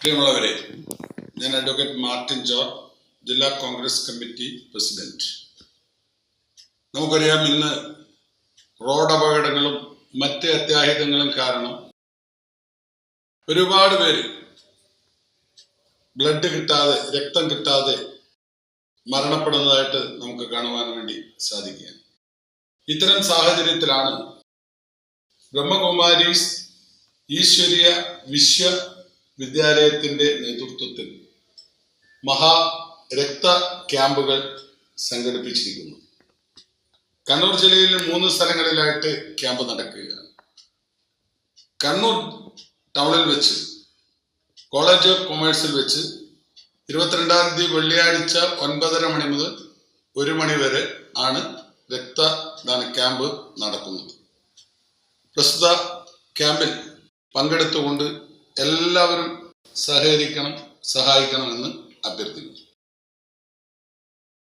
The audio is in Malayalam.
പ്രിയമുള്ളവരെ, ഞാൻ അഡ്വക്കേറ്റ് മാർട്ടിൻ ജോർജ്, ജില്ലാ കോൺഗ്രസ് കമ്മിറ്റി പ്രസിഡന്റ്. നമുക്കറിയാം, ഇന്ന് റോഡ് അപകടങ്ങളും മറ്റ് അത്യാഹിതങ്ങളും കാരണം ഒരുപാട് പേര് ബ്ലഡ് കിട്ടാതെ, രക്തം കിട്ടാതെ മരണപ്പെടുന്നതായിട്ട് നമുക്ക് കാണുവാൻ വേണ്ടി സാധിക്കുക. ഇത്തരം സാഹചര്യത്തിലാണ് ബ്രഹ്മകുമാരീസ് ഈശ്വരീയ വിശ്വവിദ്യാലയത്തിന്റെ നേതൃത്വത്തിൽ രക്ത ക്യാമ്പുകൾ സംഘടിപ്പിച്ചിരിക്കുന്നു. കണ്ണൂർ ജില്ലയിൽ 3 സ്ഥലങ്ങളിലായിട്ട് ക്യാമ്പ് നടക്കുകയാണ്. കണ്ണൂർ ടൗണിൽ വെച്ച് കോളേജ് ഓഫ് കൊമേഴ്സിൽ വെച്ച് 22-ാം തീയതി വെള്ളിയാഴ്ച 9:30 മണി മുതൽ 1 മണി വരെ ആണ് രക്തദാന ക്യാമ്പ് നടക്കുന്നത്. പ്രസ്തുത ക്യാമ്പിൽ പങ്കെടുത്തുകൊണ്ട് എല്ലാവരും സഹായിക്കണമെന്ന് അഭ്യർത്ഥിക്കുന്നു.